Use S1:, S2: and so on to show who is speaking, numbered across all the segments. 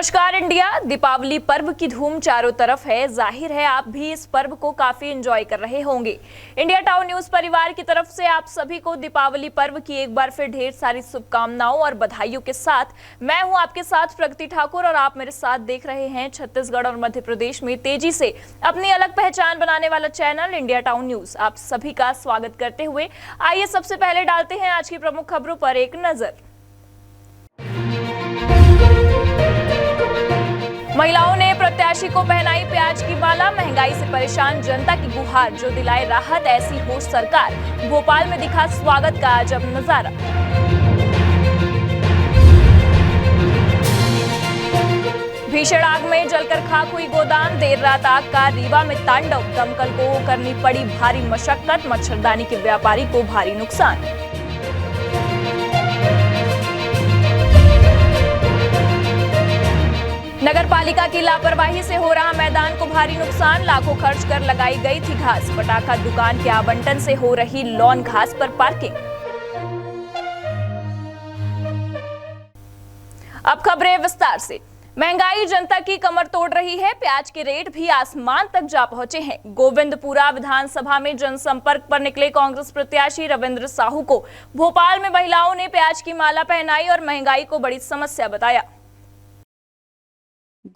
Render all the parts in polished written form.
S1: नमस्कार इंडिया। दीपावली पर्व की धूम चारों तरफ है। जाहिर है आप भी इस पर्व को काफी एंजॉय कर रहे होंगे। इंडिया टाउन न्यूज परिवार की तरफ से आप सभी को दीपावली पर्व की एक बार फिर ढेर सारी शुभकामनाओं और बधाइयों के साथ मैं हूं आपके साथ प्रगति ठाकुर और आप मेरे साथ देख रहे हैं छत्तीसगढ़ और मध्य प्रदेश में तेजी से अपनी अलग पहचान बनाने वाला चैनल इंडिया टाउन न्यूज। आप सभी का स्वागत करते हुए आइए सबसे पहले डालते हैं आज की प्रमुख खबरों पर एक नजर। महिलाओं ने प्रत्याशी को पहनाई प्याज की माला। महंगाई से परेशान जनता की गुहार, जो दिलाए राहत ऐसी हो सरकार। भोपाल में दिखा स्वागत का अजब नजारा। भीषण आग में जलकर खाक हुई गोदाम। देर रात आग का रीवा में तांडव। दमकल को करनी पड़ी भारी मशक्कत। मच्छरदानी के व्यापारी को भारी नुकसान। नगर पालिका की लापरवाही से हो रहा मैदान को भारी नुकसान। लाखों खर्च कर लगाई गई थी घास। पटाखा दुकान के आवंटन से हो रही लॉन घास पर पार्किंग। अब खबरें विस्तार से। महंगाई जनता की कमर तोड़ रही है। प्याज के रेट भी आसमान तक जा पहुंचे हैं। गोविंदपुरा विधानसभा में जनसंपर्क पर निकले कांग्रेस प्रत्याशी रविंद्र साहू को भोपाल में महिलाओं ने प्याज की माला पहनाई और महंगाई को बड़ी समस्या बताया।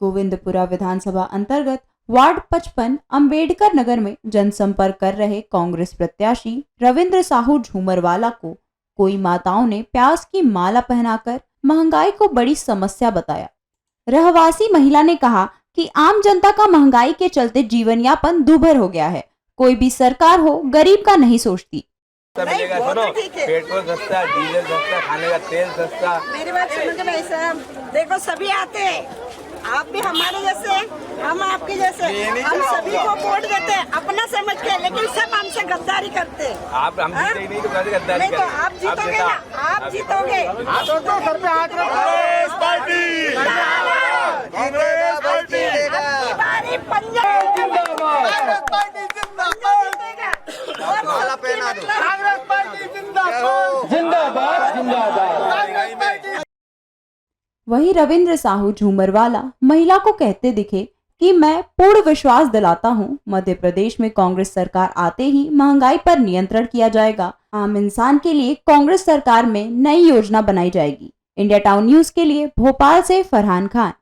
S2: गोविंदपुरा विधानसभा अंतर्गत वार्ड 55 अंबेडकर नगर में जनसंपर्क कर रहे कांग्रेस प्रत्याशी रविंद्र साहू झूमरवाला को कोई माताओं ने प्याज की माला पहनाकर महंगाई को बड़ी समस्या बताया। रहवासी महिला ने कहा कि आम जनता का महंगाई के चलते जीवन यापन दूभर हो गया है। कोई भी सरकार हो गरीब का नहीं सोचती।
S3: मिलेगा, सुनो, पेट्रोल सस्ता, डीजल सस्ता, खाने का तेल सस्ता।
S4: मेरी बात सुनो भाई साहब, देखो सभी आते हैं, आप भी हमारे जैसे, हम आपके जैसे, हम सभी को वोट देते हैं अपना समझ के, लेकिन सब हमसे गद्दारी करते हैं।
S3: आप हम जीते ही नहीं तो कैसे गद्दारी
S4: नहीं तो
S3: करें?
S4: आप जीतोगे ना, आप जीतोगे।
S3: घर पे हाथ रखो। कांग्रेस पार्टी, कांग्रेस पार्टी,
S4: हमारी पंजाब कांग्रेस पार्टी जीतेगा। और
S3: माला पहना दो।
S4: कांग्रेस पार्टी जिंदाबाद,
S3: जिंदाबाद, जिंदाबाद।
S2: वहीं रविंद्र साहू झूमरवाला महिला को कहते दिखे कि मैं पूर्ण विश्वास दिलाता हूं, मध्य प्रदेश में कांग्रेस सरकार आते ही महंगाई पर नियंत्रण किया जाएगा। आम इंसान के लिए कांग्रेस सरकार में नई योजना बनाई जाएगी। इंडिया टाउन न्यूज के लिए भोपाल से फरहान खान।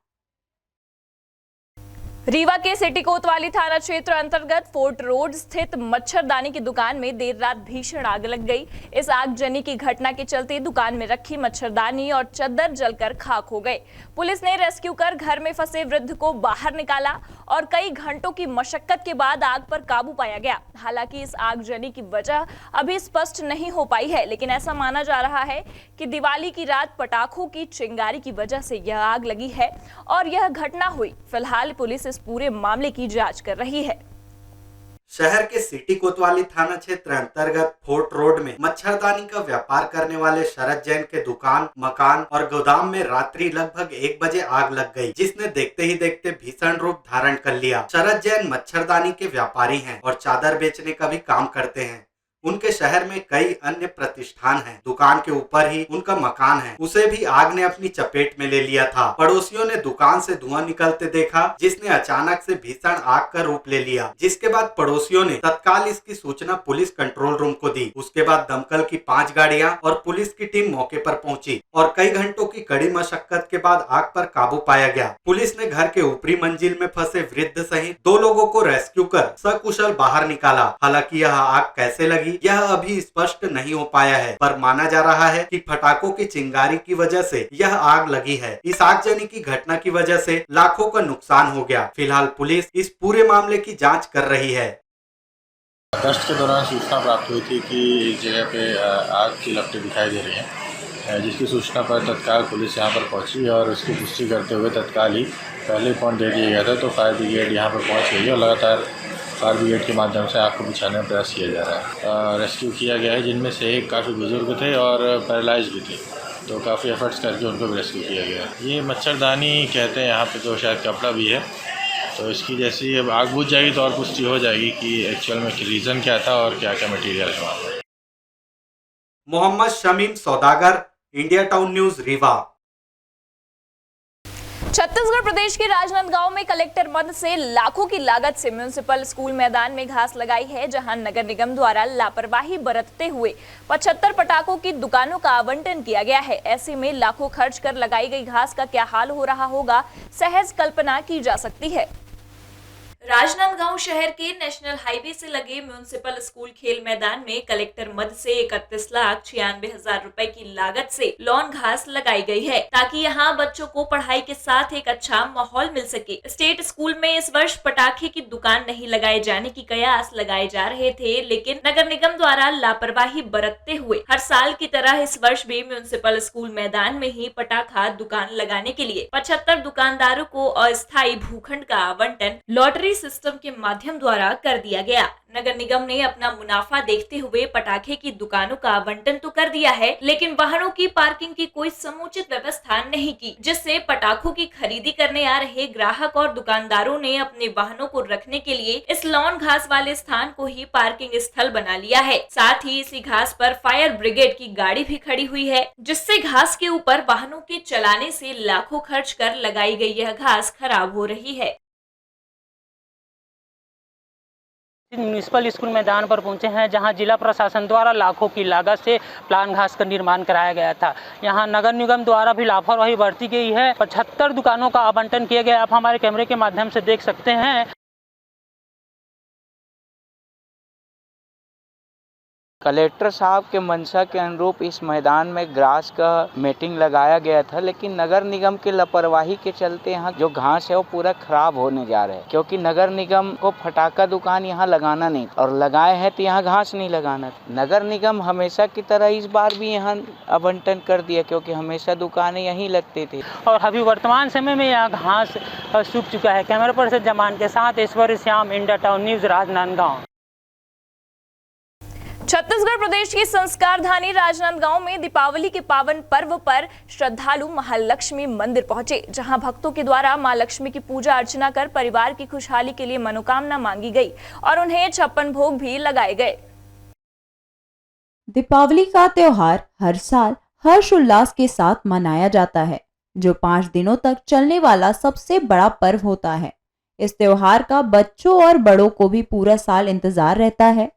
S1: रीवा के सिटी कोतवाली थाना क्षेत्र अंतर्गत फोर्ट रोड स्थित मच्छरदानी की दुकान में देर रात भीषण आग लग गई। इस आगजनी की घटना के चलते दुकान में रखी मच्छरदानी और चद्दर जलकर खाक हो गए। पुलिस ने रेस्क्यू कर घर में फंसे वृद्ध को बाहर निकाला और कई घंटों की मशक्कत के बाद आग पर काबू पाया गया। हालांकि इस आगजनी की वजह अभी स्पष्ट नहीं हो पाई है, लेकिन ऐसा माना जा रहा है कि दिवाली की रात पटाखों की चिंगारी की वजह से यह आग लगी है और यह घटना हुई। फिलहाल पुलिस पूरे मामले की जांच कर रही है।
S5: शहर के सिटी कोतवाली थाना क्षेत्र अंतर्गत फोर्ट रोड में मच्छरदानी का व्यापार करने वाले शरद जैन के दुकान, मकान और गोदाम में रात्रि लगभग 1 बजे आग लग गई, जिसने देखते ही देखते भीषण रूप धारण कर लिया। शरद जैन मच्छरदानी के व्यापारी हैं और चादर बेचने का भी काम करते हैं। उनके शहर में कई अन्य प्रतिष्ठान हैं। दुकान के ऊपर ही उनका मकान है, उसे भी आग ने अपनी चपेट में ले लिया था। पड़ोसियों ने दुकान से धुआं निकलते देखा, जिसने अचानक से भीषण आग का रूप ले लिया, जिसके बाद पड़ोसियों ने तत्काल इसकी सूचना पुलिस कंट्रोल रूम को दी। उसके बाद दमकल की 5 गाड़ियां और पुलिस की टीम मौके पर पहुंची और कई घंटों की कड़ी मशक्कत के बाद आग पर काबू पाया गया। पुलिस ने घर के ऊपरी मंजिल में फंसे वृद्ध सहित 2 लोगों को रेस्क्यू कर सकुशल बाहर निकाला। हालांकि यह आग कैसे लगी यह अभी स्पष्ट नहीं हो पाया है, पर माना जा रहा है कि पटाखों की चिंगारी की वजह से यह आग लगी है। इस आगजनी की घटना की वजह से लाखों का नुकसान हो गया। फिलहाल पुलिस इस पूरे मामले की जांच कर रही है।
S6: गश्त के दौरान सूचना प्राप्त हुई थी कि एक जगह पे आग की लपटें दिखाई दे रही हैं, जिसकी सूचना पर तत्काल पुलिस यहां पर पहुंची और उसकी पुष्टि करते हुए तत्काल ही पहले पॉइंट दे दिया गया था। तो फायर ब्रिगेड यहां पर पहुंच गई है और लगातार फायर ब्रिगेड के माध्यम से आग को बुझाने का प्रयास किया जा रहा है। रेस्क्यू किया गया है, जिनमें से एक काफ़ी बुजुर्ग थे और पैरालाइज भी थे, तो काफ़ी एफर्ट्स करके उनको भी रेस्क्यू किया गया है। ये मच्छरदानी कहते हैं यहाँ पे, तो शायद कपड़ा भी है। तो इसकी जैसी अब आग बुझ जाएगी तो और पुष्टि हो जाएगी कि एक्चुअल में रीज़न क्या था और क्या क्या मटीरियल है।
S5: Mohammad Shamim Saudagar, India town news, Rewa.
S1: Chhattisgarh प्रदेश के राजनांदगांव में कलेक्टर मद से लाखों की लागत से म्युनिसिपल स्कूल मैदान में घास लगाई है, जहां नगर निगम द्वारा लापरवाही बरतते हुए 75 पटाखों की दुकानों का आवंटन किया गया है। ऐसे में लाखों खर्च कर लगाई गई घास का क्या हाल हो रहा होगा, सहज कल्पना की जा सकती है। राजनांदगांव शहर के नेशनल हाईवे से लगे म्युनिसिपल स्कूल खेल मैदान में कलेक्टर मद से 31,96,000 रुपए की लागत से लॉन घास लगाई गई है, ताकि यहां बच्चों को पढ़ाई के साथ एक अच्छा माहौल मिल सके। स्टेट स्कूल में इस वर्ष पटाखे की दुकान नहीं लगाए जाने की कयास लगाए जा रहे थे, लेकिन नगर निगम द्वारा लापरवाही बरतते हुए हर साल की तरह इस वर्ष भी म्युनिसिपल स्कूल मैदान में ही पटाखा दुकान लगाने के लिए 75 दुकानदारों को अस्थायी भूखंड का आवंटन लॉटरी सिस्टम के माध्यम द्वारा कर दिया गया। नगर निगम ने अपना मुनाफा देखते हुए पटाखे की दुकानों का आवंटन तो कर दिया है, लेकिन वाहनों की पार्किंग की कोई समुचित व्यवस्था नहीं की, जिससे पटाखों की खरीदी करने आ रहे ग्राहक और दुकानदारों ने अपने वाहनों को रखने के लिए इस लॉन घास वाले स्थान को ही पार्किंग स्थल बना लिया है। साथ ही इसी घास पर फायर ब्रिगेड की गाड़ी भी खड़ी हुई है, जिससे घास के ऊपर वाहनों के चलाने से लाखों खर्च कर लगाई गई यह घास खराब हो रही है।
S7: म्युनिसिपल स्कूल मैदान पर पहुंचे हैं, जहां जिला प्रशासन द्वारा लाखों की लागत से प्लान घास का निर्माण कराया गया था। यहां नगर निगम द्वारा भी लापरवाही बरती गई है। 75 दुकानों का आवंटन किया गया। आप हमारे कैमरे के माध्यम से देख सकते हैं।
S8: कलेक्टर साहब के मंशा के अनुरूप इस मैदान में ग्रास का मीटिंग लगाया गया था, लेकिन नगर निगम की लापरवाही के चलते यहाँ जो घास है वो पूरा खराब होने जा रहा है, क्योंकि नगर निगम को फटाका दुकान यहाँ लगाना नहीं और लगाए हैं तो यहाँ घास नहीं लगाना। नगर निगम हमेशा की तरह इस बार भी यहाँ आवंटन कर दिया, क्योंकि हमेशा दुकानें यहीं लगती थी
S7: और अभी वर्तमान समय में यहाँ घास सूख चुका है। कैमरा पर्सन जमान के साथ Aishwarya Shyam, India town news, Rajnandgaon.
S1: Chhattisgarh प्रदेश की संस्कार धानी राजनांदगांव में दीपावली के पावन पर्व पर श्रद्धालु महालक्ष्मी मंदिर पहुंचे, जहां भक्तों के द्वारा मां लक्ष्मी की पूजा अर्चना कर परिवार की खुशहाली के लिए मनोकामना मांगी गई और उन्हें 56 भोग भी लगाए गए।
S2: दीपावली का त्योहार हर साल हर्ष उल्लास के साथ मनाया जाता है, जो 5 दिनों तक चलने वाला सबसे बड़ा पर्व होता है। इस त्योहार का बच्चों और बड़ों को भी पूरा साल इंतजार रहता है।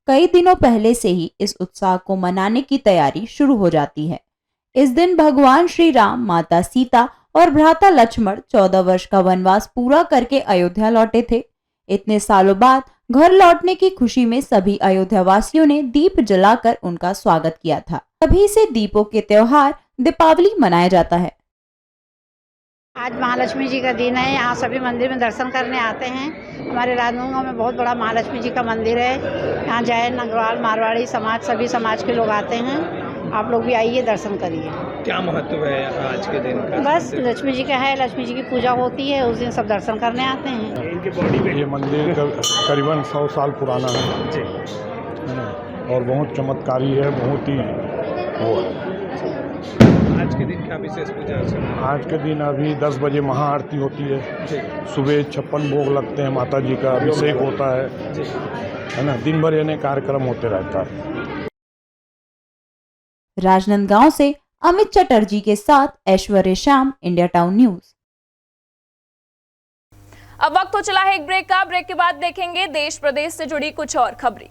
S2: कई दिनों पहले से ही इस उत्साह को मनाने की तैयारी शुरू हो जाती है। इस दिन भगवान श्री राम, माता सीता और भ्राता लक्ष्मण 14 वर्ष का वनवास पूरा करके अयोध्या लौटे थे। इतने सालों बाद घर लौटने की खुशी में सभी अयोध्या वासियों ने दीप जलाकर उनका स्वागत किया था। तभी से दीपों के त्योहार दीपावली मनाया जाता है।
S9: आज महालक्ष्मी जी का दिन है। यहाँ सभी मंदिर में दर्शन करने आते हैं। हमारे राजनांदगांव में बहुत बड़ा महालक्ष्मी जी का मंदिर है। यहाँ जैन, नगरवाल, मारवाड़ी समाज, सभी समाज के लोग आते हैं। आप लोग भी आइए, दर्शन करिए।
S10: क्या महत्व है आज के दिन का?
S9: बस लक्ष्मी जी का है, लक्ष्मी जी की पूजा होती है, उस दिन सब दर्शन करने आते हैं।
S3: ये मंदिर करीबन 100 साल पुराना है और बहुत चमत्कारी है, बहुत ही वो है।
S10: आज के दिन क्या विशेष पूजा अर्चना?
S3: आज के दिन अभी 10 बजे महाआरती होती है। सुबह 56 भोग लगते हैं, माता जी का अभिषेक होता है ना। दिन भर यानी कार्यक्रम होते रहता है।
S2: राजनांदगांव से अमित चटर्जी के साथ Aishwarya Shyam, India town news.
S1: अब वक्त हो चला है एक ब्रेक का। ब्रेक के बाद देखेंगे देश प्रदेश से जुड़ी कुछ और खबरें।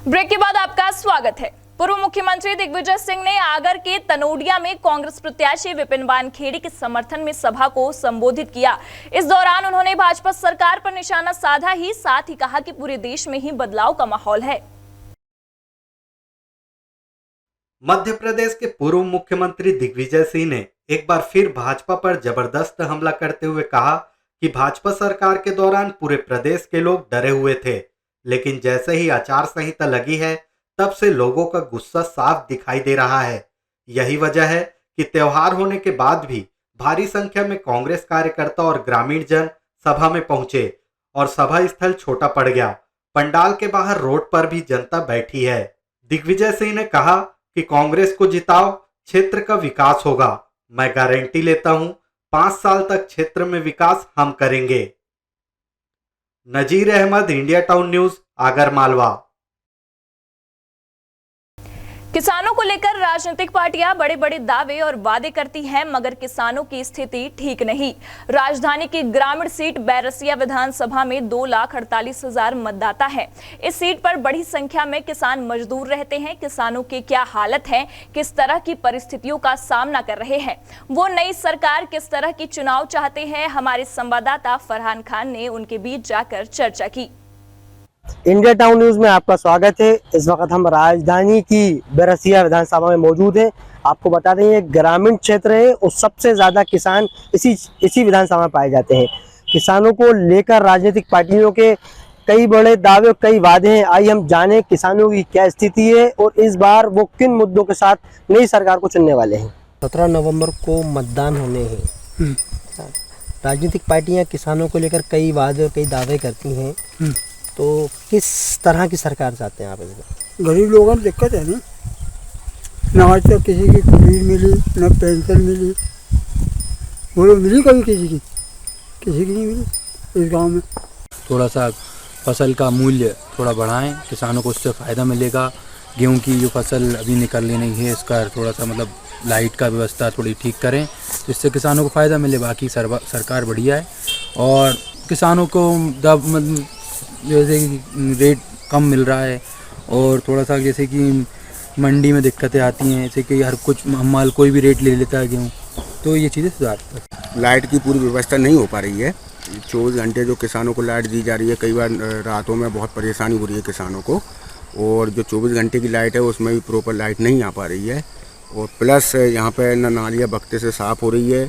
S1: ब्रेक के बाद आपका स्वागत है। पूर्व मुख्यमंत्री दिग्विजय सिंह ने आगर के तनोडिया में कांग्रेस प्रत्याशी विपिन वानखेड़े के समर्थन में सभा को संबोधित किया। इस दौरान उन्होंने भाजपा सरकार पर निशाना साधा ही साथ ही कहा कि पूरे देश में ही बदलाव का माहौल है।
S5: मध्य प्रदेश के पूर्व मुख्यमंत्री दिग्विजय सिंह ने एक बार फिर भाजपा पर जबरदस्त हमला करते हुए कहा कि भाजपा सरकार के दौरान पूरे प्रदेश के लोग डरे हुए थे, लेकिन जैसे ही आचार संहिता लगी है तब से लोगों का गुस्सा साफ दिखाई दे रहा है। यही वजह है कि त्योहार होने के बाद भी भारी संख्या में कांग्रेस कार्यकर्ता और ग्रामीण जन सभा में पहुंचे और सभा स्थल छोटा पड़ गया। पंडाल के बाहर रोड पर भी जनता बैठी है। दिग्विजय सिंह ने कहा कि कांग्रेस को जिताओ, क्षेत्र का विकास होगा। मैं गारंटी लेता हूं 5 साल तक क्षेत्र में विकास हम करेंगे। Nazir Ahmad, India town news, Agar Malwa.
S1: किसानों को लेकर राजनीतिक पार्टियां बड़े बड़े दावे और वादे करती हैं, मगर किसानों की स्थिति ठीक नहीं। राजधानी की ग्रामीण सीट बैरसिया विधानसभा में 2,48,000 मतदाता हैं। इस सीट पर बड़ी संख्या में किसान मजदूर रहते हैं। किसानों की क्या हालत है, किस तरह की परिस्थितियों का सामना कर रहे हैं, वो नई सरकार किस तरह की चुनाव चाहते हैं, हमारे संवाददाता फरहान खान ने उनके बीच जाकर चर्चा की।
S11: इंडिया टाउन न्यूज में आपका स्वागत है। इस वक्त हम राजधानी की बैरसिया विधानसभा में मौजूद हैं। आपको बता दें ये ग्रामीण क्षेत्र है और सबसे ज्यादा किसान इसी विधानसभा में पाए जाते हैं। किसानों को लेकर राजनीतिक पार्टियों के कई बड़े दावे और कई वादे हैं। आइए हम जाने किसानों की क्या स्थिति है और इस बार वो किन मुद्दों के साथ नई सरकार को चुनने वाले हैं। 17 नवंबर को मतदान होने हैं। राजनीतिक पार्टियां किसानों को लेकर कई वादे और कई दावे करती हैं, तो किस तरह की सरकार चाहते हैं आप? इसमें
S12: गरीब लोगों को दिक्कत है ना आज तक किसी की कुलीन मिली न पेंशन मिली। बोलो मिली कभी किसी की नहीं मिली इस गांव में।
S13: थोड़ा सा फसल का मूल्य थोड़ा बढ़ाएं, किसानों को उससे फ़ायदा मिलेगा। गेहूं की जो फसल अभी निकलनी नहीं है, इसका थोड़ा सा मतलब लाइट का व्यवस्था थोड़ी ठीक करें, जिससे किसानों को फ़ायदा मिले। बाकी सरकार बढ़िया है और किसानों को जैसे रेट कम मिल रहा है और थोड़ा सा जैसे कि मंडी में दिक्कतें आती हैं, जैसे कि हर कुछ माल कोई भी रेट ले लेता है गेहूँ, तो ये चीज़ें सुधार।
S14: लाइट की पूरी व्यवस्था नहीं हो पा रही है। 24 घंटे जो किसानों को लाइट दी जा रही है, कई बार रातों में बहुत परेशानी हो रही है किसानों को। और जो 24 घंटे की लाइट है उसमें भी प्रॉपर लाइट नहीं आ पा रही है। और प्लस यहाँ पे नालियाँ बख्ते से साफ़ हो रही है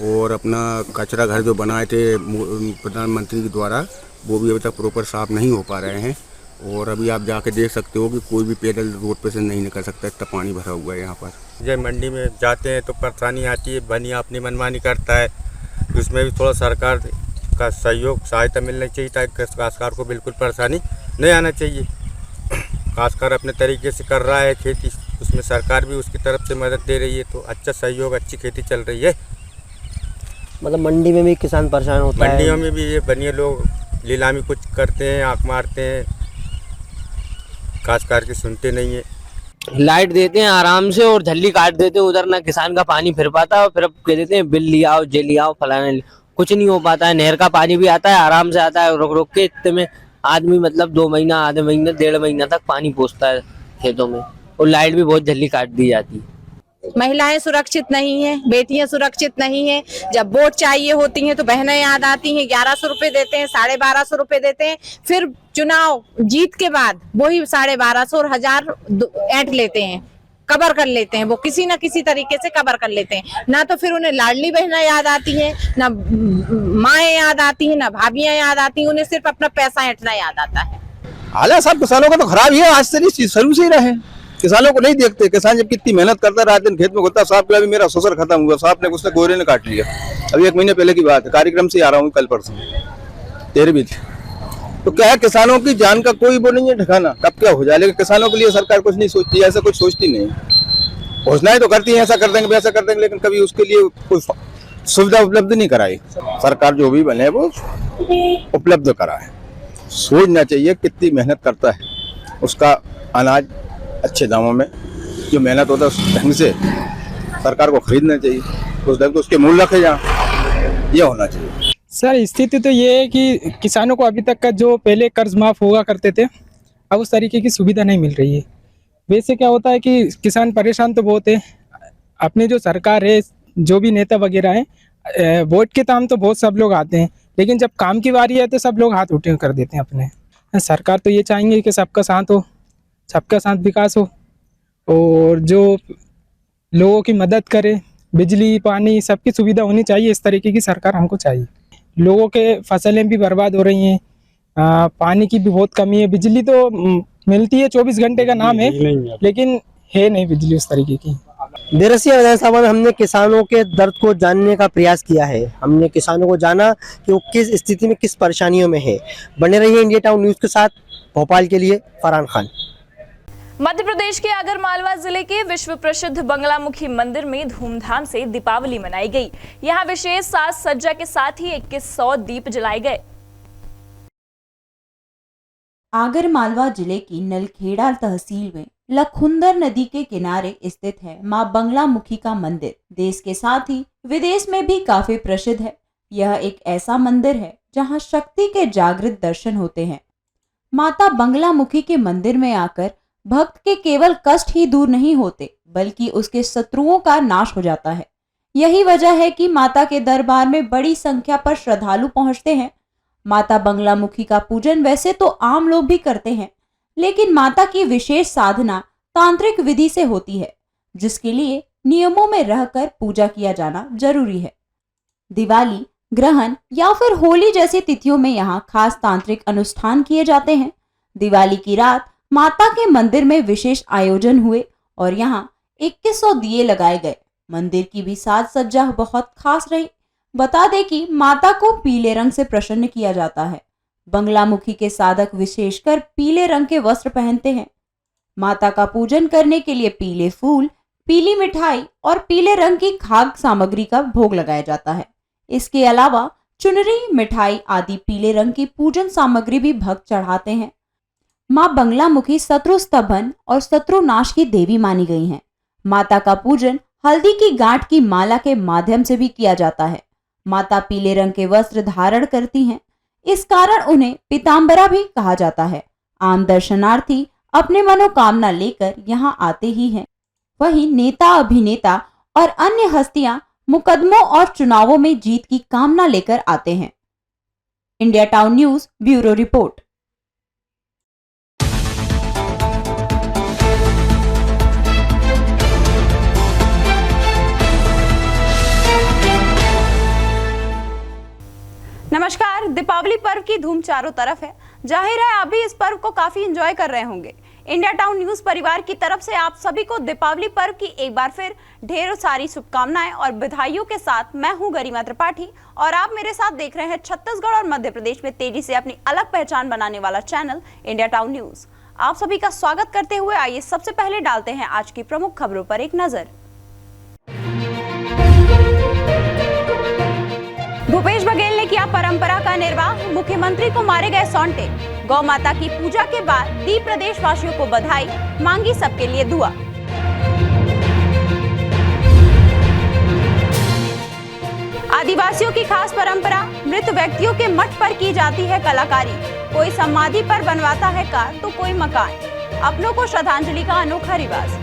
S14: और अपना कचरा घर जो बनाए थे प्रधानमंत्री के द्वारा, वो भी अभी तक प्रॉपर साफ़ नहीं हो पा रहे हैं। और अभी आप जाके देख सकते हो कि कोई भी पैदल रोड पे से नहीं निकल सकता, इतना पानी भरा हुआ है यहाँ पर।
S15: जब मंडी में जाते हैं तो परेशानी आती है, बनिया अपनी मनमानी करता है, उसमें भी थोड़ा सरकार का सहयोग सहायता मिलनी चाहिए ताकि काश्तकार को बिल्कुल परेशानी नहीं आना चाहिए। काश्तकार अपने तरीके से कर रहा है खेती, उसमें सरकार भी उसकी तरफ से मदद दे रही है, तो अच्छा सहयोग, अच्छी खेती चल रही है।
S11: मतलब मंडी में भी किसान परेशान होता है।
S15: मंडियों में भी ये बनिए लोग नीलामी कुछ करते हैं, आँख मारते हैं, काश्तकार की सुनते नहीं है।
S16: लाइट देते हैं आराम से और झल्ली काट देते हैं, उधर ना किसान का पानी फिर पाता है और फिर कह देते हैं बिल लिया आओ, जे लिया आओ, फलाने कुछ नहीं हो पाता है। नहर का पानी भी आता है, आराम से आता है, रुक रुक के। इतने में आदमी मतलब 2 महीना, आधे महीने, 1.5 महीना तक पानी पहुँचता है खेतों में। और लाइट भी बहुत जल्दी काट दी जाती है।
S17: महिलाएं सुरक्षित नहीं है, बेटियां सुरक्षित नहीं है। जब वोट चाहिए होती हैं तो बहनें याद आती हैं, 1100 रुपए देते हैं, 1250 रुपए देते हैं। फिर चुनाव जीत के बाद वही 1250 और 1000 ऐंठ लेते हैं, कवर कर लेते हैं। वो किसी न किसी तरीके से कवर कर लेते हैं। ना तो फिर उन्हें लाडली बहनें याद आती हैं, ना माएँ याद आती हैं, ना भाभियां याद आती हैं। उन्हें सिर्फ अपना पैसा ऐंठना याद आता है।
S18: हालात सब किसानों का तो खराब ही है, आज से नहीं शुरू से ही रहे। किसानों को नहीं देखते। किसान जब कितनी मेहनत करता, रात दिन खेत में होता, साहब के अभी मेरा ससुर खत्म हुआ, साहब ने उसने गोरे ने काट लिया। अभी 1 महीने पहले की बात है, कार्यक्रम से आ रहा हूँ कल परसों 13 तो क्या है, किसानों की जान का कोई वो नहीं है ठिकाना, कब क्या हो जाए। लेकिन किसानों के लिए सरकार कुछ नहीं सोचती, ऐसा कुछ सोचती नहीं। घोषणाएं तो करती है, ऐसा कर देंगे वैसा कर देंगे, लेकिन कभी उसके लिए कोई सुविधा उपलब्ध नहीं कराई। सरकार जो भी बने वो उपलब्ध कराए। सोचना चाहिए कितनी मेहनत करता है, उसका अनाज अच्छे दामों में जो मेहनत होता है उस ढंग से सरकार को खरीदना चाहिए, उस ढंग से उसके मूल्य रखे जाए, ये होना चाहिए।
S10: सर स्थिति तो ये है कि किसानों को अभी तक का जो पहले कर्ज माफ़ हुआ करते थे, अब उस तरीके की सुविधा नहीं मिल रही है। वैसे क्या होता है कि किसान परेशान तो बहुत है। अपनी जो सरकार है, जो भी नेता वगैरह हैं, वोट के टाइम तो बहुत सब लोग आते हैं, लेकिन जब काम की बारी है तो सब लोग हाथ उठे कर देते हैं अपने। सरकार तो ये चाहेंगे कि सबका साथ हो, सबका साथ विकास हो और जो लोगों की मदद करे, बिजली पानी सबकी सुविधा होनी चाहिए। इस तरीके की सरकार हमको चाहिए। लोगों के फसलें भी बर्बाद हो रही हैं, पानी की भी बहुत कमी है। बिजली तो मिलती है, 24 घंटे का नाम है, लेकिन है नहीं बिजली उस तरीके की।
S11: बेरसिया विधानसभा में हमने किसानों के दर्द को जानने का प्रयास किया है। हमने किसानों को जाना कि वो किस स्थिति में, किस परेशानियों में है। बने रहिए इंडिया टाउन न्यूज़ के साथ। भोपाल के लिए फरहान खान।
S1: मध्य प्रदेश के आगरमालवा जिले के विश्व प्रसिद्ध बंगलामुखी मंदिर में धूमधाम से दीपावली मनाई गई। यहाँ विशेष साज सज्जा के साथ ही 2100 दीप जलाए गए।
S2: आगरमालवा जिले की नलखेड़ा तहसील में लखुंदर नदी के किनारे स्थित है मां बंगलामुखी का मंदिर। देश के साथ ही विदेश में भी काफी प्रसिद्ध है। यह एक ऐसा मंदिर है जहां शक्ति के जागृत दर्शन होते हैं। माता बंगलामुखी के मंदिर में आकर भक्त के केवल कष्ट ही दूर नहीं होते, बल्कि उसके शत्रुओं का नाश हो जाता है। यही वजह है कि माता के दरबार में बड़ी संख्या पर श्रद्धालु पहुंचते हैं। माता बंगलामुखी का पूजन वैसे तो आम लोग भी करते हैं, लेकिन माता की विशेष साधना तांत्रिक विधि से होती है, जिसके लिए नियमों में रहकर पूजा किया जाना जरूरी है। दिवाली, ग्रहण या फिर होली जैसी तिथियों में यहाँ खास तांत्रिक अनुष्ठान किए जाते हैं। दिवाली की रात माता के मंदिर में विशेष आयोजन हुए और यहाँ 2100 दिए लगाए गए। मंदिर की भी साज सज्जा बहुत खास रही। बता दें कि माता को पीले रंग से प्रसन्न किया जाता है। बंगलामुखी के साधक विशेषकर पीले रंग के वस्त्र पहनते हैं। माता का पूजन करने के लिए पीले फूल, पीली मिठाई और पीले रंग की खाद्य सामग्री का भोग लगाया जाता है। इसके अलावा चुनरी, मिठाई आदि पीले रंग की पूजन सामग्री भी भक्त चढ़ाते हैं। मां बंगलामुखी शत्रु स्तंभन और शत्रु नाश की देवी मानी गई हैं। माता का पूजन हल्दी की गांठ की माला के माध्यम से भी किया जाता है। माता पीले रंग के वस्त्र धारण करती हैं, इस कारण उन्हें पीताम्बरा भी कहा जाता है। आम दर्शनार्थी अपने मनोकामना लेकर यहाँ आते ही हैं। वहीं नेता, अभिनेता और अन्य हस्तियां मुकदमों और चुनावों में जीत की कामना लेकर आते हैं। India town news bureau report.
S19: नमस्कार। दीपावली पर्व की धूम चारों तरफ है। जाहिर है आप भी इस पर्व को काफी एंजॉय कर रहे होंगे। इंडिया टाउन न्यूज परिवार की तरफ से आप सभी को दीपावली पर्व की एक बार फिर ढेरों सारी शुभकामनाएं और बधाइयों के साथ मैं हूं गरिमा त्रिपाठी और आप मेरे साथ देख रहे हैं छत्तीसगढ़ और मध्य प्रदेश में तेजी से अपनी अलग पहचान बनाने वाला चैनल इंडिया टाउन न्यूज। आप सभी का स्वागत करते हुए आइए सबसे पहले डालते हैं आज की प्रमुख खबरों पर एक नजर। भूपेश बघेल ने किया परंपरा का निर्वाह, मुख्यमंत्री को मारे गए सौंटे। गौ माता की पूजा के बाद दी प्रदेशवासियों को बधाई, मांगी सबके लिए दुआ। आदिवासियों की खास परंपरा, मृत व्यक्तियों के मठ पर की जाती है कलाकारी। कोई समाधि पर बनवाता है कार तो कोई मकान। अपनों को श्रद्धांजलि का अनोखा रिवाज।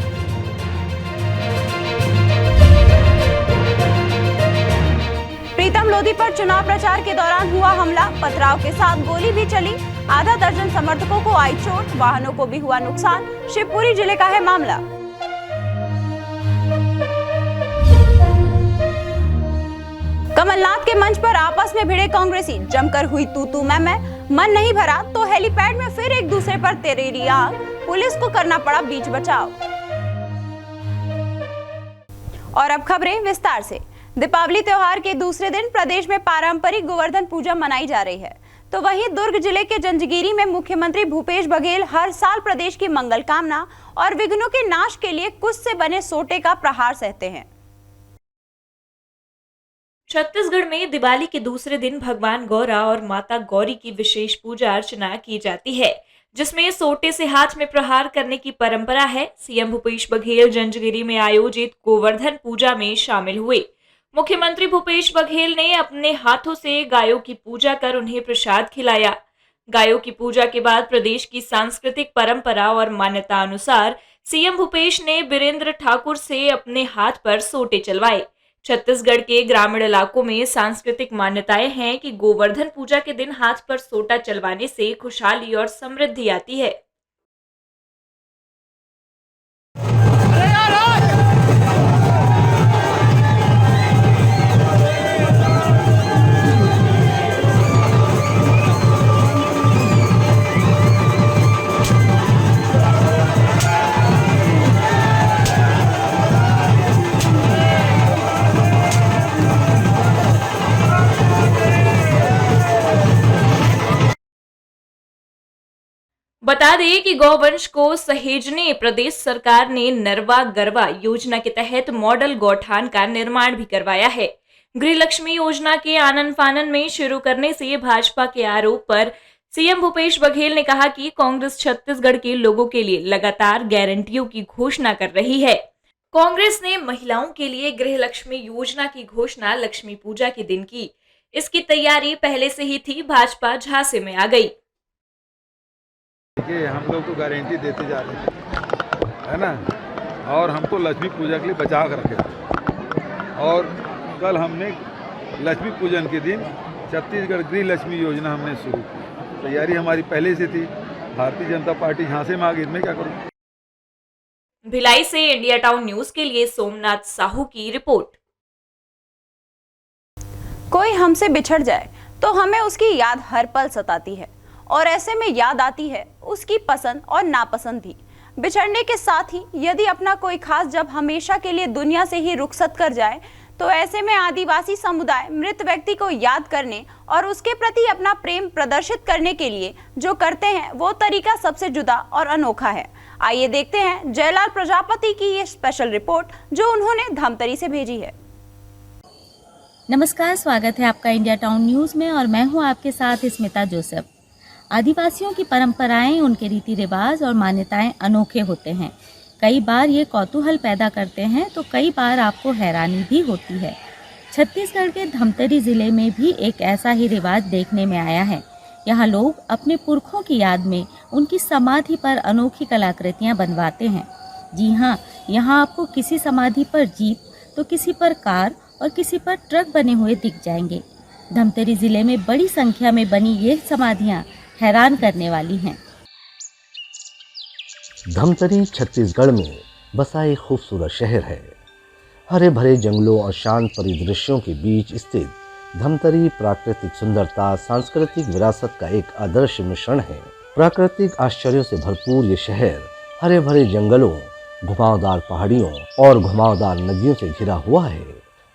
S19: प्रीतम लोधी पर चुनाव प्रचार के दौरान हुआ हमला, पथराव के साथ गोली भी चली। आधा दर्जन समर्थकों को आई चोट, वाहनों को भी हुआ नुकसान। शिवपुरी जिले का है मामला। कमलनाथ के मंच पर आपस में भिड़े कांग्रेसी, जमकर हुई तू मैं। मन नहीं भरा तो हेलीपैड में फिर एक दूसरे पर तेरेरी आग, पुलिस को करना पड़ा बीच बचाव। और अब खबरें विस्तार से। दीपावली त्योहार के दूसरे दिन प्रदेश में पारंपरिक गोवर्धन पूजा मनाई जा रही है, तो वहीं दुर्ग जिले के जंजगिरी में मुख्यमंत्री भूपेश बघेल हर साल प्रदेश की मंगल कामना और विघ्नों के नाश के लिए कुश से बने सोटे का प्रहार सहते हैं।
S20: छत्तीसगढ़ में दिवाली के दूसरे दिन भगवान गौरा और माता गौरी की विशेष पूजा अर्चना की जाती है, जिसमें सोटे से हाथ में प्रहार करने की परंपरा है। सीएम भूपेश बघेल जंजगिरी में आयोजित गोवर्धन पूजा में शामिल हुए। मुख्यमंत्री भूपेश बघेल ने अपने हाथों से गायों की पूजा कर उन्हें प्रसाद खिलाया। गायों की पूजा के बाद प्रदेश की सांस्कृतिक परंपरा और मान्यता अनुसार सीएम भूपेश ने बीरेंद्र ठाकुर से अपने हाथ पर सोटे चलवाए। छत्तीसगढ़ के ग्रामीण इलाकों में सांस्कृतिक मान्यताएं हैं कि गोवर्धन पूजा के दिन हाथ पर सोटा चलवाने से खुशहाली और समृद्धि आती है। बता दें कि गौवंश को सहेजने प्रदेश सरकार ने नरवा गरवा योजना के तहत मॉडल गौठान का निर्माण भी करवाया है। गृहलक्ष्मी योजना के आनन फानन में शुरू करने से भाजपा के आरोप पर सीएम भूपेश बघेल ने कहा कि कांग्रेस छत्तीसगढ़ के लोगों के लिए लगातार गारंटियों की घोषणा कर रही है। कांग्रेस ने महिलाओं के लिए गृहलक्ष्मी योजना की घोषणा लक्ष्मी पूजा के दिन की। इसकी तैयारी पहले से ही थी, भाजपा झांसे में आ गई।
S21: हम लोग तो गारंटी देते जा रहे हैं, है ना, और हमको लक्ष्मी पूजा के लिए बचा कर रखे। और कल हमने लक्ष्मी पूजन के दिन छत्तीसगढ़ गृह लक्ष्मी योजना हमने शुरू की। तैयारी हमारी पहले से थी। भारतीय जनता पार्टी झांसे में आ गई, मैं क्या करूँ।
S20: भिलाई से इंडिया टाउन न्यूज के लिए सोमनाथ साहू की रिपोर्ट।
S19: कोई हमसे बिछड़ जाए तो हमें उसकी याद हर पल सताती है, और ऐसे में याद आती है उसकी पसंद और नापसंद भी। बिछड़ने के साथ ही यदि अपना कोई खास जब हमेशा के लिए दुनिया से ही रुखसत कर जाए, तो ऐसे में आदिवासी समुदाय मृत व्यक्ति को याद करने और उसके प्रति अपना प्रेम प्रदर्शित करने के लिए जो करते हैं, वो तरीका सबसे जुदा और अनोखा है। आइए देखते हैं जयलाल प्रजापति की ये स्पेशल रिपोर्ट जो उन्होंने धमतरी से भेजी है।
S22: नमस्कार, स्वागत है आपका इंडिया टाउन न्यूज में और मैं हूं आपके साथ स्मिता जोसेफ। आदिवासियों की परंपराएं, उनके रीति रिवाज और मान्यताएं अनोखे होते हैं। कई बार ये कौतूहल पैदा करते हैं तो कई बार आपको हैरानी भी होती है। छत्तीसगढ़ के धमतरी जिले में भी एक ऐसा ही रिवाज देखने में आया है। यहाँ लोग अपने पुरखों की याद में उनकी समाधि पर अनोखी कलाकृतियाँ बनवाते हैं। जी हाँ, यहाँ आपको किसी समाधि पर जीप तो किसी पर कार और किसी पर ट्रक बने हुए दिख जाएंगे। धमतरी जिले में बड़ी संख्या में बनी ये समाधियाँ हैरान करने वाली हैं।
S23: धमतरी छत्तीसगढ़ में बसा एक खूबसूरत शहर है। हरे भरे जंगलों और शांत परिदृश्यों के बीच स्थित धमतरी प्राकृतिक सुंदरता, सांस्कृतिक विरासत का एक आदर्श मिश्रण है। प्राकृतिक आश्चर्यों से भरपूर ये शहर हरे भरे जंगलों, घुमावदार पहाड़ियों और घुमावदार नदियों से घिरा हुआ है।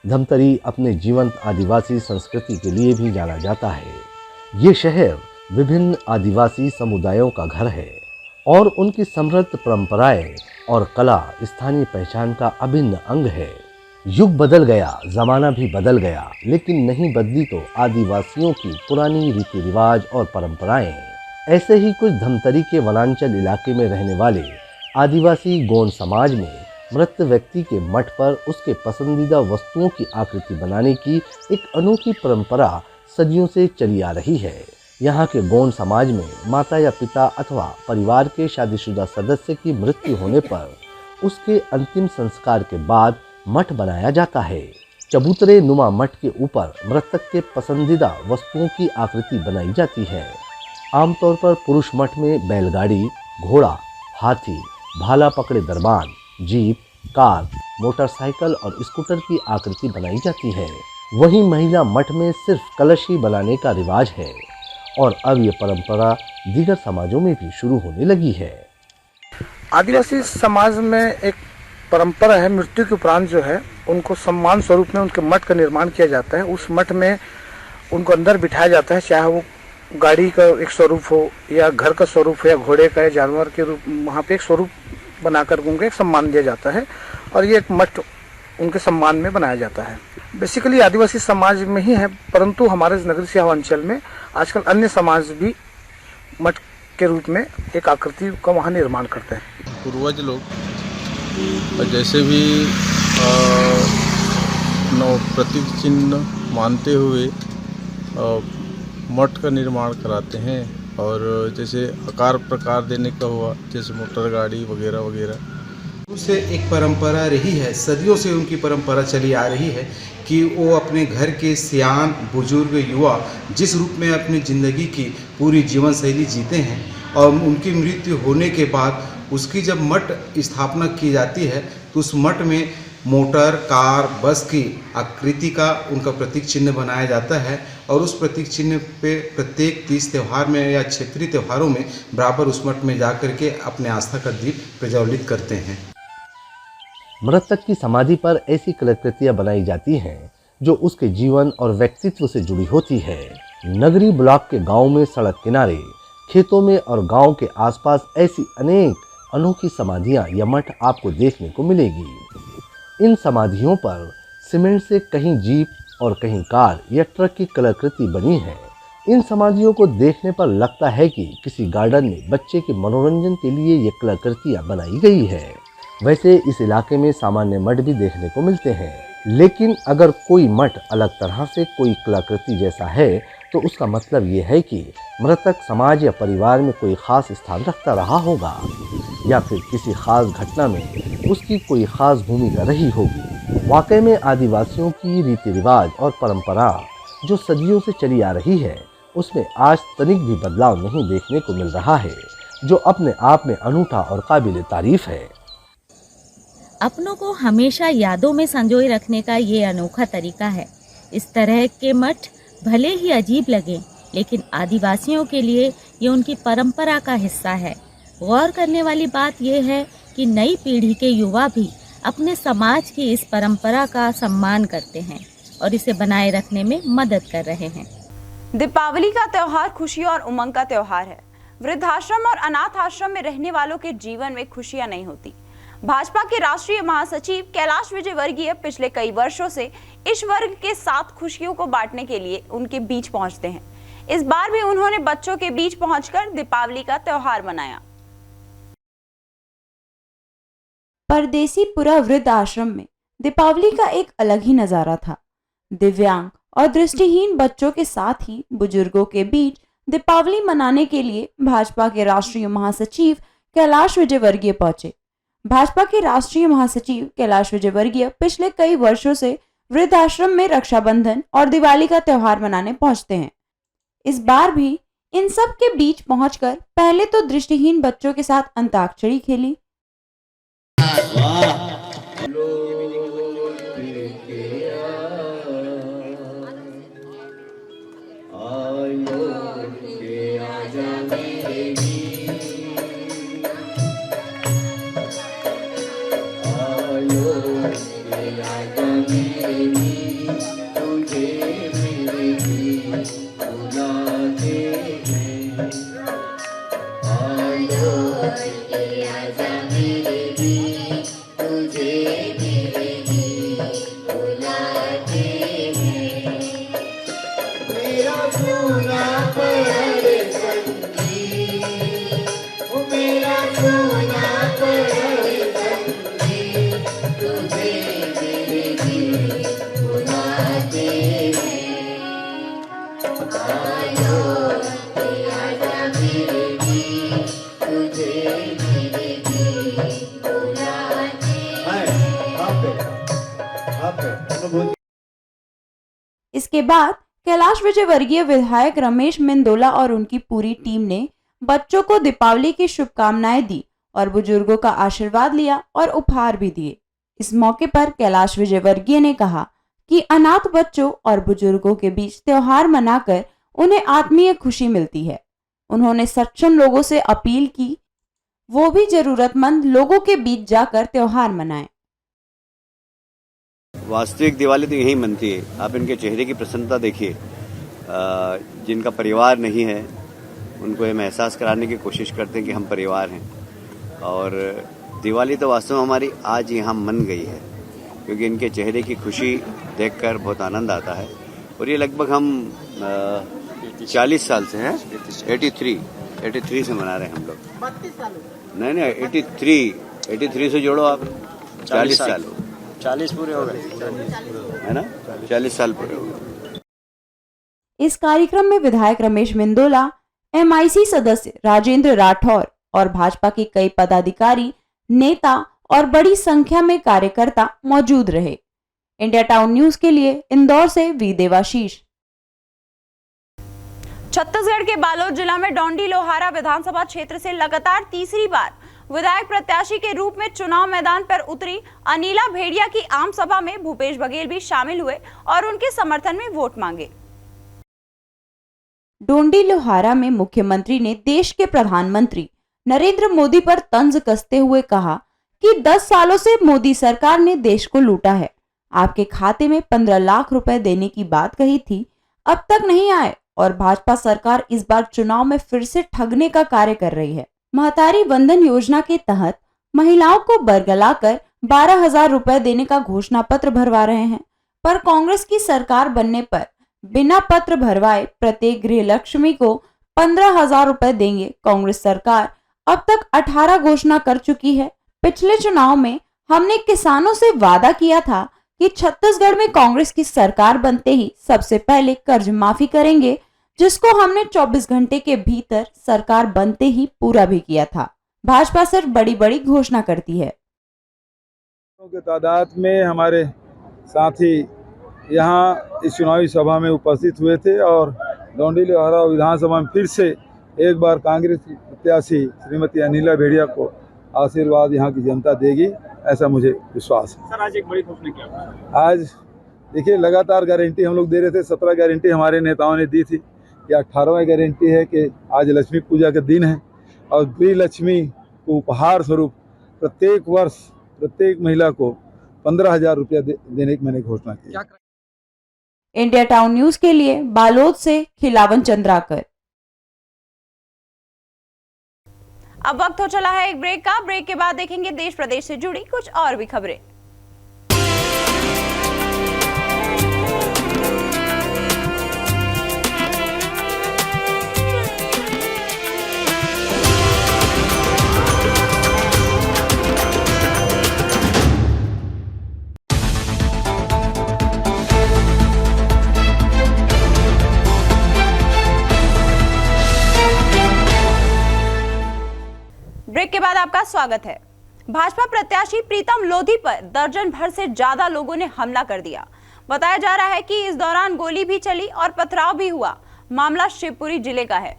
S23: धमतरी अपने जीवंत आदिवासी संस्कृति के लिए भी जाना जाता है। ये शहर विभिन्न आदिवासी समुदायों का घर है और उनकी समृद्ध परंपराएं और कला स्थानीय पहचान का अभिन्न अंग है। युग बदल गया, जमाना भी बदल गया, लेकिन नहीं बदली तो आदिवासियों की पुरानी रीति रिवाज और परंपराएं। ऐसे ही कुछ धमतरी के वनांचल इलाके में रहने वाले आदिवासी गोंड समाज में मृत व्यक्ति के मठ पर उसके पसंदीदा वस्तुओं की आकृति बनाने की एक अनोखी परंपरा सदियों से चली आ रही है। यहाँ के गोंड समाज में माता या पिता अथवा परिवार के शादीशुदा सदस्य की मृत्यु होने पर उसके अंतिम संस्कार के बाद मठ बनाया जाता है। चबूतरे नुमा मठ के ऊपर मृतक के पसंदीदा वस्तुओं की आकृति बनाई जाती है। आमतौर पर पुरुष मठ में बैलगाड़ी, घोड़ा, हाथी, भाला पकड़े दरबान, जीप, कार, मोटरसाइकिल और स्कूटर की आकृति बनाई जाती है। वहीं महिला मठ में सिर्फ कलश ही बनाने का रिवाज है और अब ये परंपरा दीगर समाजों में भी शुरू होने लगी है।
S24: आदिवासी समाज में एक परंपरा है, मृत्यु के उपरांत जो है उनको सम्मान स्वरूप में उनके मठ का निर्माण किया जाता है। उस मठ में उनको अंदर बिठाया जाता है, चाहे वो गाड़ी का एक स्वरूप हो या घर का स्वरूप हो या घोड़े का या जानवर के रूप, वहाँ पे एक स्वरूप बनाकर उनको एक सम्मान दिया जाता है और ये एक मठ उनके सम्मान में बनाया जाता है। बेसिकली आदिवासी समाज में ही है, परंतु हमारे नगरी सियाव अंचल में आजकल अन्य समाज भी मठ के रूप में एक आकृति का वहाँ निर्माण करते हैं।
S6: पूर्वज लोग जैसे भी प्रतीक चिन्ह मानते हुए मठ का निर्माण कराते हैं और जैसे आकार प्रकार देने का हुआ, जैसे मोटर गाड़ी वगैरह वगैरह
S5: से एक परंपरा रही है, सदियों से उनकी परंपरा चली आ रही है कि वो अपने घर के सियान बुजुर्ग युवा जिस रूप में अपनी ज़िंदगी की पूरी जीवन शैली जीते हैं और उनकी मृत्यु होने के बाद उसकी जब मठ स्थापना की जाती है तो उस मठ में मोटर, कार, बस की आकृति का उनका प्रतीक चिन्ह बनाया जाता है और उस प्रतीक चिन्ह पे प्रत्येक तीज त्यौहार में या क्षेत्रीय त्यौहारों में बराबर उस मठ में जाकर के अपने आस्था का दीप प्रज्वलित करते हैं।
S23: मृतक की समाधि पर ऐसी कलाकृतियां बनाई जाती हैं जो उसके जीवन और व्यक्तित्व से जुड़ी होती है। नगरी ब्लॉक के गांव में सड़क किनारे खेतों में और गांव के आसपास ऐसी अनेक अनोखी समाधियां या मठ आपको देखने को मिलेगी। इन समाधियों पर सीमेंट से कहीं जीप और कहीं कार या ट्रक की कलाकृति बनी है। इन समाधियों को देखने पर लगता है कि किसी गार्डन में बच्चे के मनोरंजन के लिए ये कलाकृतियां बनाई गई है। वैसे इस इलाके में सामान्य मठ भी देखने को मिलते हैं, लेकिन अगर कोई मठ अलग तरह से कोई कलाकृति जैसा है तो उसका मतलब ये है कि मृतक समाज या परिवार में कोई खास स्थान रखता रहा होगा या फिर किसी खास घटना में उसकी कोई खास भूमिका रही होगी। वाकई में आदिवासियों की रीति रिवाज और परंपरा जो सदियों से चली आ रही है उसमें आज तनिक भी बदलाव नहीं देखने को मिल रहा है, जो अपने आप में अनूठा और काबिल तारीफ है।
S22: अपनों को हमेशा यादों में संजोए रखने का ये अनोखा तरीका है। इस तरह के मठ भले ही अजीब लगे, लेकिन आदिवासियों के लिए ये उनकी परंपरा का हिस्सा है। गौर करने वाली बात यह है कि नई पीढ़ी के युवा भी अपने समाज की इस परंपरा का सम्मान करते हैं और इसे बनाए रखने में मदद कर रहे हैं।
S19: दीपावली का त्योहार खुशी और उमंग का त्योहार है। वृद्धाश्रम और अनाथ आश्रम में रहने वालों के जीवन में खुशियां नहीं होती। भाजपा के राष्ट्रीय महासचिव कैलाश विजयवर्गीय पिछले कई वर्षों से इस वर्ग के साथ खुशियों को बांटने के लिए उनके बीच पहुंचते हैं। इस बार भी उन्होंने बच्चों के बीच पहुंचकर दीपावली का त्योहार मनाया।
S2: परदेसीपुरा वृद्ध आश्रम में दीपावली का एक अलग ही नजारा था। दिव्यांग और दृष्टिहीन बच्चों के साथ ही बुजुर्गों के बीच दीपावली मनाने के लिए भाजपा के राष्ट्रीय महासचिव कैलाश विजयवर्गीय पहुंचे। भाजपा के राष्ट्रीय महासचिव कैलाश विजयवर्गीय पिछले कई वर्षों से वृद्धाश्रम में रक्षाबंधन और दिवाली का त्योहार मनाने पहुंचते हैं। इस बार भी इन सब के बीच पहुंचकर पहले तो दृष्टिहीन बच्चों के साथ अंताक्षरी खेली। इसके बाद कैलाश विजयवर्गीय विधायक रमेश मेंदोला और उनकी पूरी टीम ने बच्चों को दीपावली की शुभकामनाएं दी और बुजुर्गों का आशीर्वाद लिया और उपहार भी दिए। इस मौके पर कैलाश विजयवर्गीय ने कहा कि अनाथ बच्चों और बुजुर्गों के बीच त्योहार मनाकर उन्हें आत्मीय खुशी मिलती है। उन्होंने सक्षम लोगों से अपील की वो भी जरूरतमंद लोगों के बीच जाकर त्योहार मनाएं।
S4: वास्तविक दिवाली तो यही मनती है। आप इनके चेहरे की प्रसन्नता देखिए। जिनका परिवार नहीं है उनको ये एहसास कराने की कोशिश करते हैं कि हम परिवार हैं। और दिवाली तो वास्तव में हमारी आज यहाँ मन गई है, क्योंकि इनके चेहरे की खुशी देखकर बहुत आनंद आता है। और ये लगभग हम 40 साल से हैं, 83 से मना रहे हैं हम लोग। नहीं 83 से जोड़ो आप, 40 साल 40 पूरे हो गए, है ना, 40 साल पूरे हो गए।
S2: इस कार्यक्रम में विधायक रमेश मेंदोला, MIC सदस्य राजेंद्र राठौर और भाजपा के कई पदाधिकारी, नेता और बड़ी संख्या में कार्यकर्ता मौजूद रहे। इंडिया टाउन न्यूज के लिए इंदौर से वी देवाशीष।
S19: छत्तीसगढ़ के बालोद जिला में डोंडी लोहारा विधानसभा क्षेत्र से लगातार तीसरी बार विधायक प्रत्याशी के रूप में चुनाव मैदान पर उतरी अनिला भेड़िया की आम सभा में भूपेश बघेल भी शामिल हुए और उनके समर्थन में वोट मांगे।
S2: डोंडी लोहारा में मुख्यमंत्री ने देश के प्रधानमंत्री नरेंद्र मोदी पर तंज कसते हुए कहा कि 10 सालों से मोदी सरकार ने देश को लूटा है। आपके खाते में 15 लाख रुपए देने की बात कही थी, अब तक नहीं आए और भाजपा सरकार इस बार चुनाव में फिर से ठगने का कार्य कर रही है। महतारी वंदन योजना के तहत महिलाओं को बरगलाकर 12,000 रुपए देने का घोषणा पत्र भरवा रहे हैं, पर कांग्रेस की सरकार बनने पर बिना पत्र भरवाए प्रत्येक गृह लक्ष्मी को 15,000 रुपए देंगे। कांग्रेस सरकार अब तक 18 घोषणा कर चुकी है। पिछले चुनाव में हमने किसानों से वादा किया था कि छत्तीसगढ़ में कांग्रेस की सरकार बनते ही सबसे पहले कर्ज माफी करेंगे, जिसको हमने 24 घंटे के भीतर सरकार बनते ही पूरा भी किया था। भाजपा सिर्फ बड़ी बड़ी घोषणा करती है।
S21: के तादाद में हमारे साथी यहाँ इस चुनावी सभा में उपस्थित हुए थे और डोंडी लोहारा विधानसभा में फिर से एक बार कांग्रेस की प्रत्याशी श्रीमती अनिला भेड़िया को आशीर्वाद यहाँ की जनता देगी, ऐसा मुझे विश्वास है।
S3: सर, आज एक बड़ी घोषणा क्या?
S21: आज देखिए, लगातार गारंटी हम लोग दे रहे थे। 17 गारंटी हमारे नेताओं ने दी थी। यह 18वां गारंटी है कि आज लक्ष्मी पूजा का दिन है और गृह लक्ष्मी को उपहार स्वरूप प्रत्येक वर्ष प्रत्येक महिला को 15,000 रुपया देने की मैंने घोषणा की।
S2: इंडिया टाउन न्यूज के लिए बालोद से खिलावन चंद्राकर।
S19: अब वक्त हो चला है एक ब्रेक का। ब्रेक के बाद देखेंगे देश प्रदेश से जुड़ी कुछ और भी खबरें। ब्रेक के बाद आपका स्वागत है। भाजपा प्रत्याशी प्रीतम लोधी पर दर्जन भर से ज्यादा लोगों ने हमला कर दिया। बताया जा रहा है कि इस दौरान गोली भी चली और पथराव भी हुआ। मामला शिवपुरी जिले का है।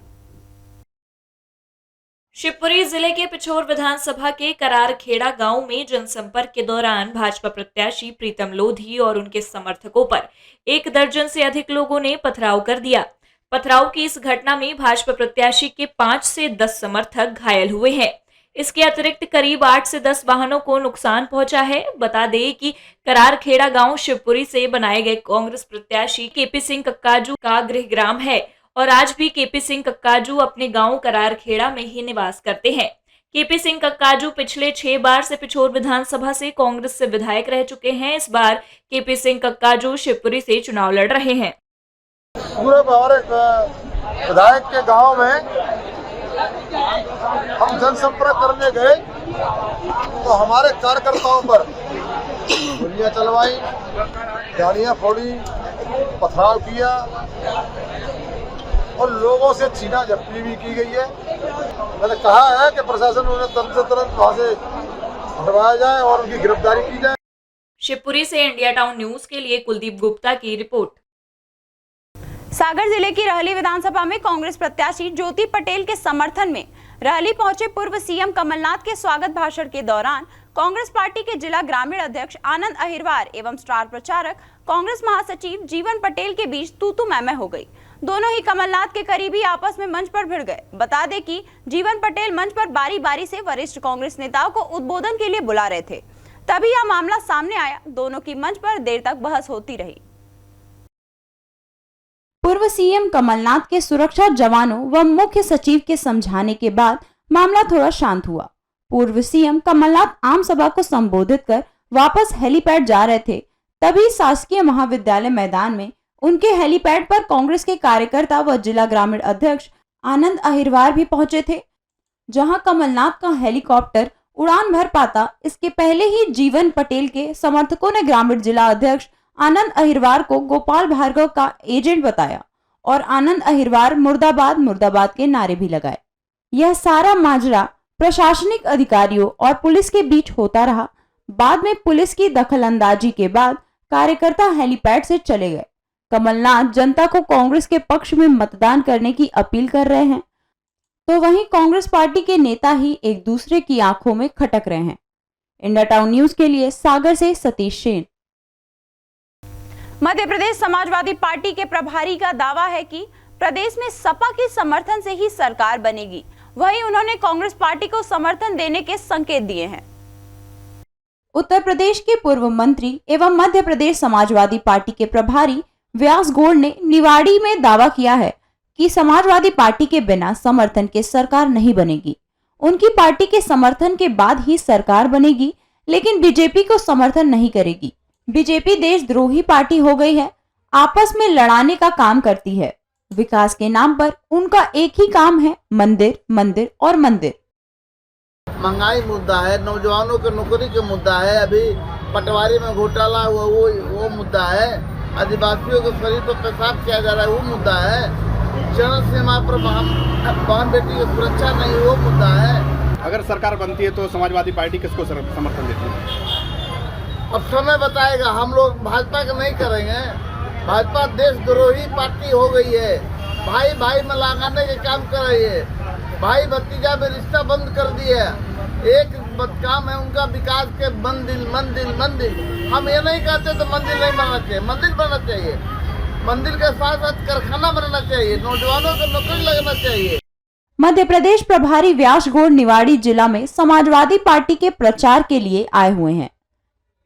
S20: शिवपुरी जिले के पिछोर विधानसभा के करारखेड़ा गांव में जनसंपर्क के दौरान भाजपा प्रत्याशी प्रीतम लोधी और उनके समर्थकों पर 1 दर्जन से अधिक लोगों ने पथराव कर दिया। पथराव की इस घटना में भाजपा प्रत्याशी के 5 से 10 समर्थक घायल हुए हैं। इसके अतिरिक्त करीब 8 से 10 वाहनों को नुकसान पहुंचा है। बता दें कि करारखेड़ा गांव शिवपुरी से बनाए गए कांग्रेस प्रत्याशी केपी सिंह कक्काजू का गृहग्राम है और आज भी केपी सिंह कक्काजू अपने गांव करारखेड़ा में ही निवास करते हैं। केपी सिंह कक्काजू पिछले 6 बार से पिछोर विधानसभा से कांग्रेस से विधायक रह चुके हैं। इस बार केपी सिंह कक्काजू शिवपुरी से चुनाव लड़ रहे हैं।
S24: पूरे हमारे विधायक के गांव में हम जनसंपर्क करने गए तो हमारे कार्यकर्ताओं पर गोलियां चलवाई, गाड़ियां फोड़ी, पथराव किया और लोगों से छीना झपटी भी की गई है। मैंने कहा है कि प्रशासन उन्हें तुरंत वहां से हटवाया जाए और उनकी गिरफ्तारी की जाए।
S20: शिवपुरी से इंडिया टाउन न्यूज के लिए कुलदीप गुप्ता की रिपोर्ट।
S19: सागर जिले की रहली विधानसभा में कांग्रेस प्रत्याशी ज्योति पटेल के समर्थन में रहली पहुंचे पूर्व सीएम कमलनाथ के स्वागत भाषण के दौरान कांग्रेस पार्टी के जिला ग्रामीण अध्यक्ष आनंद अहिरवार एवं स्टार प्रचारक कांग्रेस महासचिव जीवन पटेल के बीच तू मैं हो गई। दोनों ही कमलनाथ के करीबी आपस में मंच पर भिड़ गए। बता दें कि जीवन पटेल मंच पर बारी बारी से वरिष्ठ कांग्रेस नेताओं को उद्बोधन के लिए बुला रहे थे, तभी यह मामला सामने आया। दोनों की मंच पर देर तक बहस होती रही।
S2: पूर्व सीएम कमलनाथ के सुरक्षा जवानों व मुख्य सचिव के समझाने के बाद मामला थोड़ा शांत हुआ। पूर्व सीएम कमलनाथ आम सभा को संबोधित कर वापस हेलीपैड जा रहे थे, तभी शासकीय महाविद्यालय मैदान में उनके हेलीपैड पर कांग्रेस के कार्यकर्ता व जिला ग्रामीण अध्यक्ष आनंद अहिरवार भी पहुंचे थे। जहां कमलनाथ का हेलीकॉप्टर उड़ान भर पाता, इसके पहले ही जीवन पटेल के समर्थकों ने ग्रामीण जिला अध्यक्ष आनंद अहिरवार को गोपाल भार्गव का एजेंट बताया और आनंद अहिरवार मुर्दाबाद मुर्दाबाद के नारे भी लगाए। यह सारा माजरा प्रशासनिक अधिकारियों और पुलिस के बीच होता रहा। बाद में पुलिस की दखलंदाजी के बाद कार्यकर्ता हेलीपैड से चले गए। कमलनाथ जनता को कांग्रेस के पक्ष में मतदान करने की अपील कर रहे हैं, तो वहीं कांग्रेस पार्टी के नेता ही एक दूसरे की आंखों में खटक रहे हैं। इंडिया टाउन न्यूज के लिए सागर से सतीश सेन।
S19: मध्य प्रदेश समाजवादी पार्टी के प्रभारी का दावा है कि प्रदेश में सपा के समर्थन से ही सरकार बनेगी। वहीं उन्होंने कांग्रेस पार्टी को समर्थन देने के संकेत दिए हैं।
S2: उत्तर प्रदेश के पूर्व मंत्री एवं मध्य प्रदेश समाजवादी पार्टी के प्रभारी व्यास गौड़ ने निवाड़ी में दावा किया है कि समाजवादी पार्टी के बिना समर्थन के सरकार नहीं बनेगी। उनकी पार्टी के समर्थन के बाद ही सरकार बनेगी, लेकिन बीजेपी को समर्थन नहीं करेगी। बीजेपी देशद्रोही पार्टी हो गई है, आपस में लड़ाने का काम करती है। विकास के नाम पर उनका एक ही काम है, मंदिर मंदिर और मंदिर।
S7: महंगाई मुद्दा है, नौजवानों के नौकरी के मुद्दा है, अभी पटवारी में घोटाला हुआ वो मुद्दा है, आदिवासियों के शरीर पर पेशाब किया जा रहा है वो मुद्दा है, चरण सीमा पर बहन बेटी की सुरक्षा नहीं वो मुद्दा है।
S3: अगर सरकार बनती है तो समाजवादी पार्टी किसको समर्थन देती है?
S7: अब समय बताएगा। हम लोग भाजपा का नहीं करेंगे। भाजपा देशद्रोही पार्टी हो गई है, भाई भाई में लगाने के काम कर रही है, भाई भतीजा में रिश्ता बंद कर दिया। एक काम है उनका विकास के मंदिर मंदिर मंदिर। हम ये नहीं कहते तो मंदिर नहीं बनना चाहिए, मंदिर बनना चाहिए। मंदिर के साथ साथ कारखाना बनना चाहिए, नौजवानों को नौकरी लगना चाहिए।
S2: मध्य प्रदेश प्रभारी व्यास गौड़ निवाड़ी जिला में समाजवादी पार्टी के प्रचार के लिए आए हुए हैं।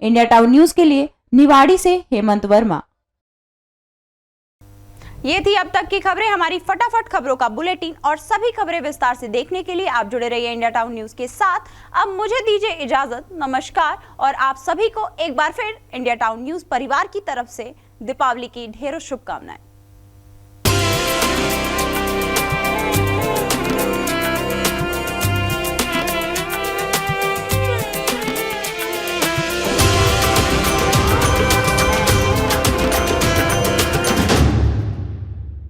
S2: इंडिया टाउन न्यूज के लिए निवाड़ी से हेमंत वर्मा।
S19: ये थी अब तक की खबरें। हमारी फटाफट खबरों का बुलेटिन और सभी खबरें विस्तार से देखने के लिए आप जुड़े रहिए इंडिया टाउन न्यूज के साथ। अब मुझे दीजिए इजाजत, नमस्कार। और आप सभी को एक बार फिर इंडिया टाउन न्यूज परिवार की तरफ से दीपावली की ढेरों शुभकामनाएं।